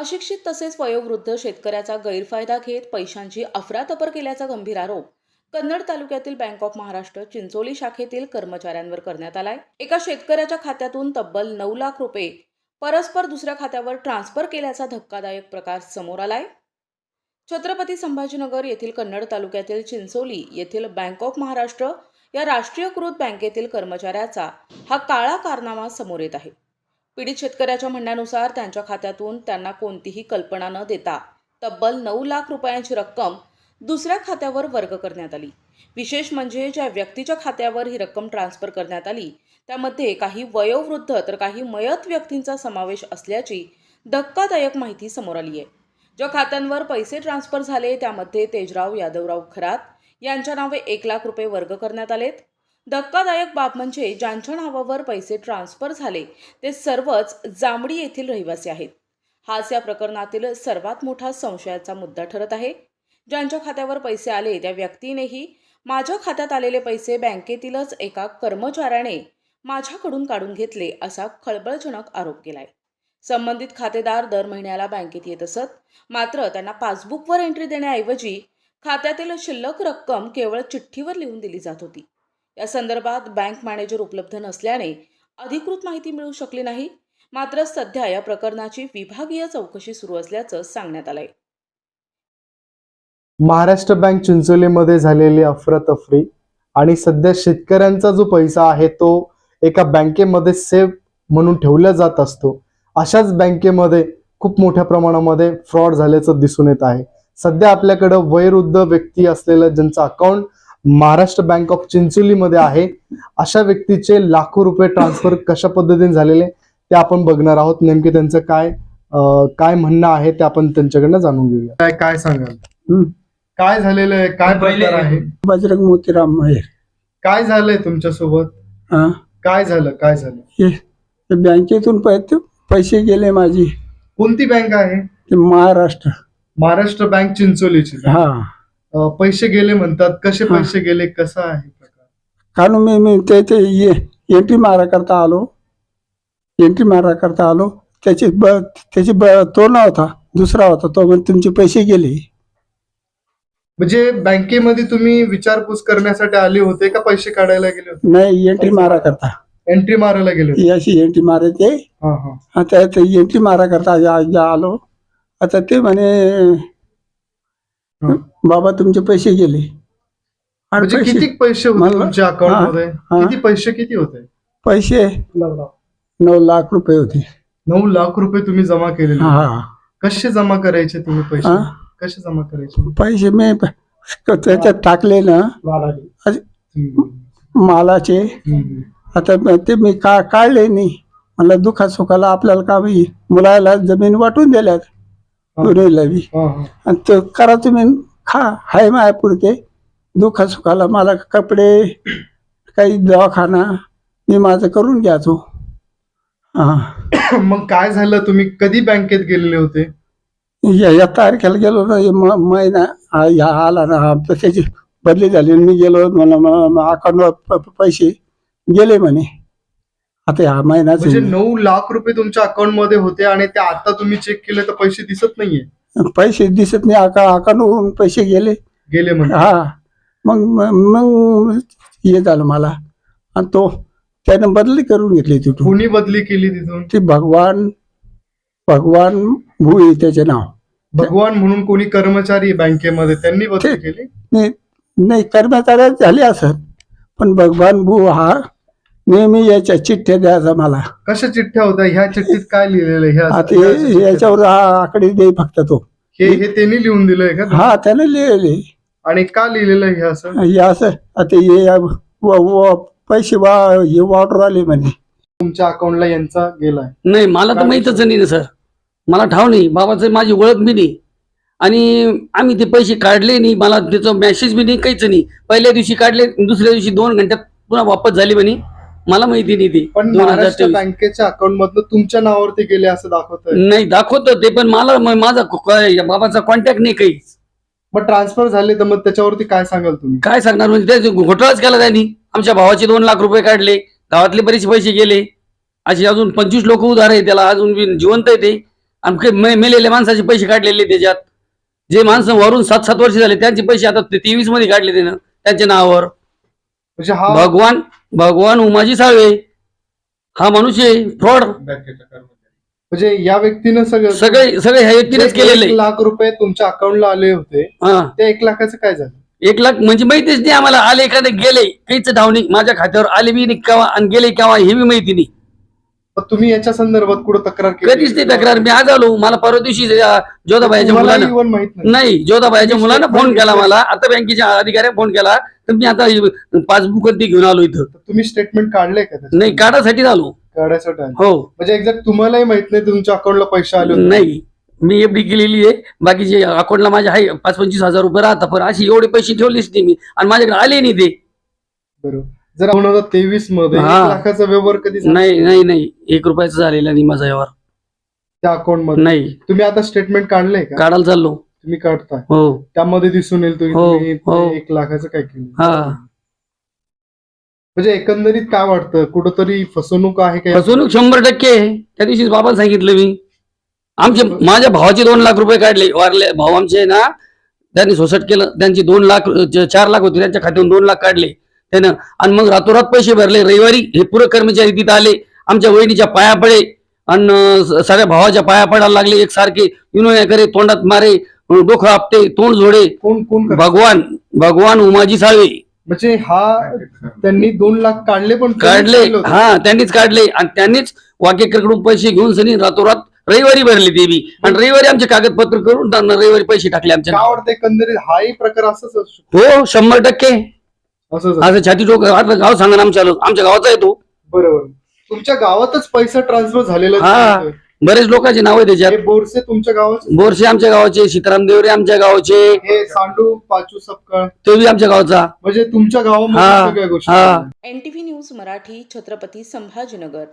अशिक्षित तसेच वयोवृद्ध शेतकऱ्याचा गैरफायदा घेत पैशांची अफरातफर केल्याचा गंभीर आरोप कन्नड तालुक्यातील बँक ऑफ महाराष्ट्र चिंचोली शाखेतील कर्मचाऱ्यांवर करण्यात आलाय। एका शेतकऱ्याच्या खात्यातून तब्बल 9 लाख रुपये परस्पर दुसऱ्या खात्यावर ट्रान्सफर केल्याचा धक्कादायक प्रकार समोर आलाय। छत्रपती संभाजीनगर येथील कन्नड तालुक्यातील चिंचोली येथील बँक ऑफ महाराष्ट्र या राष्ट्रीयकृत बँकेतील कर्मचाऱ्याचा हा काळा कारनामा समोर येत आहे। पीडित शेतकऱ्याच्या म्हणण्यानुसार त्यांच्या खात्यातून त्यांना कोणतीही कल्पना न देता तब्बल 9 लाख रुपयांची रक्कम दुसऱ्या खात्यावर वर्ग करण्यात आली। विशेष म्हणजे ज्या व्यक्तीच्या खात्यावर ही रक्कम ट्रान्सफर करण्यात आली त्यामध्ये काही वयोवृद्ध तर काही मयत व्यक्तींचा समावेश असल्याची धक्कादायक माहिती समोर आली आहे। ज्या खात्यांवर पैसे ट्रान्सफर झाले त्यामध्ये तेजराव यादवराव खरात यांच्या नावे 1 लाख रुपये वर्ग करण्यात आलेत। धक्कादायक बाब म्हणजे ज्यांच्या नावावर पैसे ट्रान्सफर झाले ते सर्वच जांभडी येथील रहिवासी आहेत। हाच या प्रकरणातील सर्वात मोठा संशयाचा मुद्दा ठरत आहे। ज्यांच्या खात्यावर पैसे आले त्या व्यक्तीनेही माझ्या खात्यात आलेले पैसे बँकेतीलच एका कर्मचाऱ्याने माझ्याकडून काढून घेतले असा खळबळजनक आरोप केलाय। संबंधित खातेदार दर महिन्याला बँकेत येत असत, मात्र त्यांना पासबुकवर एंट्री देण्याऐवजी खात्यातील शिल्लक रक्कम केवळ चिठ्ठीवर लिहून दिली जात होती। या संदर्भात बँक मॅनेजर उपलब्ध नसल्याने अधिकृत माहिती मिळू शकली नाही। मात्र सध्या या प्रकरणाची विभागीय चौकशी सुरू असल्याचं सांगण्यात आलंय। महाराष्ट्र बँक चिंचोलीमध्ये झालेली अफरातफरी आणि सध्या शेतकऱ्यांचा जो पैसा आहे तो एका बँकेमध्ये सेव्ह म्हणून ठेवला जात असतो, अशाच बँकेमध्ये खूप मोठ्या प्रमाणामध्ये फ्रॉड झाल्याचं दिसून येत आहे। सध्या आपल्याकडे वयोवृद्ध व्यक्ती असलेलं ज्यांचं अकाउंट महाराष्ट्र बँक ऑफ चिंचोलीमध्ये आहे, अशा व्यक्तीचे लाखो रुपये ट्रान्सफर कशा पद्धतीने झालेले ते आपण बघणार आहोत। नेमके त्यांचं काय म्हणणं आहे ते आपण त्यांच्याकडनं जाणून घेऊया। काय सांगाल, काय झालेलं आहे, काय प्रकार आहे? बजरंग मोतीराम महेर। काय झालंय तुमच्यासोबत? काय झालं? बँकेतून पैसे गेले माझी। कोणती बँक आहे? महाराष्ट्र बँक चिंचोलीची। पैसे गेले म्हणतात, कसे पैसे गेले, कसा आहे प्रकार? कारण मी ते एंट्री मारा करता आलो त्याची तो नव्हता, दुसरा होता तो, म्हणजे तुमचे पैसे गेले। म्हणजे बँकेमध्ये तुम्ही विचारपूस करण्यासाठी आले होते का पैसे काढायला गेले होते? नाही, एंट्री मारायला गेले होते। अशी एंट्री मारायचे। एंट्री मारा करता आलो। आता ते म्हणे बाबा तुमचे पैसे गेले। म्हणजे किती पैसे होते तुमच्या अकाउंट मध्ये? किती होते? पैसे 9 लाख रुपये होते। 9 लाख रुपये तुम्ही जमा केले? कसे जमा करायचे तुम्ही पैसे? कसे जमा करायचे पैसे? मी त्याच्यात टाकले ना मालाचे। आता ते मी काढले नाही, मला दुखा सुखाला आपल्याला का मुलाला जमीन वाटून दिल्यात आणि तो करा तुम्ही हाय माया पुरते। दुखा सुखाला मला कपडे काही दवाखाना मी माझं करून घ्यायचो। मग काय झालं, तुम्ही कधी बँकेत गेलेले होते? या तारखेला गेलो ना, महिना आला ना, त्याची बदली झाली, मी गेलो, मला अकाउंटवर पैसे गेले म्हणे। आता हा महिना 9 लाख रुपये तुमच्या अकाउंट मध्ये होते आणि ते आता तुम्ही चेक केले तर पैसे दिसत नाहीये? पैसे दिसत नाही, अकाउंटवरून पैसे गेले म्हणजे? मग हे झालं मला, आणि तो त्याने बदली करून घेतली तिथून। कोणी बदली केली तिथून? ती भगवान भुई त्याचे नाव। भगवान म्हणून कोणी कर्मचारी बँकेमध्ये, त्यांनी बदली केली? नाही, कर्मचारी झाले असत, पण भगवान भू हा नेहमी याच्या चिठ्ठ्या द्यायचा मला। कशा चिठ्ठ्या होत्या? ह्या चिठ्ठीत काय लिहिलेलं? याच्यावर आकडे दे फक्त तो। हे त्यांनी लिहून दिलंय का? हा, त्याने लिहिले। आणि का लिहिलेलं हे असं? आता पैसे वाटर आले म्हणे तुमच्या अकाउंटला यांचा गेलाय? नाही, मला तर माहीतच नाही ना सर, मला ठाव नाही, बाबाचं माझी ओळख बी नाही, आणि आम्ही ते पैसे काढले नाही, मला त्याचा मेसेज बी नाही, काहीच नाही। पहिल्या दिवशी काढले, दुसऱ्या दिवशी 2 घंट्यात पुन्हा वापस झाली म्हणे, मला माहिती नाही ती। पण महाराष्ट्र बँकेच्या अकाउंट मधनं तुमच्या नावावरती गेले असं दाखवत नाही? दाखवतो ते, पण मला माझा बाबाचा कॉन्टॅक्ट नाही काही। मग ट्रान्सफर झाले तर मग त्याच्यावरती काय सांगाल तुम्ही? काय सांगणार, म्हणजे त्या घोटाळाच केला त्यांनी। आमच्या भावाचे 2 लाख रुपये काढले, गावातले बरेच पैसे गेले, असे अजून 25 लोक उधार आहे त्याला, अजून जिवंत आहे ते, आणि मेलेल्या माणसाचे पैसे काढलेले त्याच्यात. जे माणसं वरून 7-7 वर्ष झाले त्यांचे पैसे आता 23 मध्ये काढले त्यानं त्यांच्या नावावर. म्हणजे हा भगवान उमाजी साळवे हा माणूस आहे फ्रॉड. म्हणजे या व्यक्तीनं सगळे ह्या व्यक्तीनेच केलेले. 1 लाख रुपये तुमच्या अकाउंटला आले होते, हा, त्या 1 लाखाचं काय झालं? 1 लाख म्हणजे माहितीच नाही आम्हाला. आले एखादे गेले काहीच धाव नाही. माझ्या खात्यावर आले बी नाही केव्हा आणि गेले केव्हा हे बी माहिती नाही. पण तुम्ही याच्या संदर्भात कुठं तक्रार केली? कधीच नाही तक्रार. मी आज आलो. मला परवा दिवशी जोधाबाईच्या तुम्हालाही मुलानं even माहित नाही. नाही जोधाबाईच्या मुलानं फोन केला मला. आता बँकेच्या अधिकाऱ्याने फोन केला तर मी आता पासबुक ती घेऊन आलो इथं. तर तुम्ही स्टेटमेंट काढले का त्याचं? नाही काढासाठी आलो. काढायसाठी आले. हो म्हणजे एक्झॅक्ट तुम्हालाही माहित नाही तुमच्या अकाउंटला पैसे आले होते? नाही मी एफडी केलेली आहे. बाकीचे अकाउंटला माझ्या आहे 5-25 हजार रुपये राहतात. पण अशी एवढे पैसे ठेवलेच नाही मी आणि माझ्याकडे आले नाही ते. बरोबर. जर 2023 मध्ये 1 हा. लाखाचा व्यवहार कधी झाला नाही 1 रुपयाचा झालेला नाही माझा व्यवहार. त्या अकाउंट मध्ये? नाही तुम्ही आता स्टेटमेंट काढलंय का? काढायला चाललो. तुम्ही काढताय हो त्यामध्ये दिसून येईल हो, तुम्ही हो. 1 लाखाचं काय केलं. हा. म्हणजे एकंदरीत काय वाटतं, कुठंतरी फसवणूक आहे का? फसवणूक 100% आहे. त्या दिवशीच बाबाला सांगितलं मी. माझ्या भावाचे 2 लाख रुपये काढले. वारले भाऊ आमचे ना त्यांनी सोसाट केलं. त्यांची 2 लाख 4 लाख होते त्यांच्या खात्यातून 2 लाख काढले त्यानं आणि मग रातोरात पैसे भरले. रविवारी हे पुरं कर्मचारी तिथं आले. आमच्या वहिनीच्या पाया पडे आणि सगळ्या भावाच्या पाया पडायला लागले एकसारखे. विनोया करे, तोंडात मारे, डोकं आपटे, तोंड जोडे. कोण कोण करतं? भगवान उमाजी साळवे. म्हणजे हा त्यांनी 2 लाख काढले पण काढले. हा त्यांनीच काढले आणि त्यांनीच वाकेकरकडून पैसे घेऊन सनी रातोरात रविवारी भरले ते बी आणि रविवारी आमचे कागदपत्र करून त्यांना रविवारी पैसे टाकले आमच्या. काय वाटतं एकंदरीत हाही प्रकार असंच असू शकतो? हो 100% असंच असं छाती टोक. आता गाव सांगा ना आमच्या गावाचा आहे तो. बरोबर. तुमच्या गावातच पैसा ट्रान्सफर झालेला हा. दिसतोय. बरेच लोकांचे नाव आहे त्याच्यात. हे बोरसे तुमच्या गावाचे? बोरसे आमच्या गावाचे, सीताराम देवरे आमच्या गावाचे, हे सांडू पाचू सपकाळ तो बी आमच्या गावाचा. म्हणजे तुमच्या गावामध्ये हा, सगळ्या गोष्टी हा. आहेत. NTV news Marathi, Chhatrapati Sambhajinagar.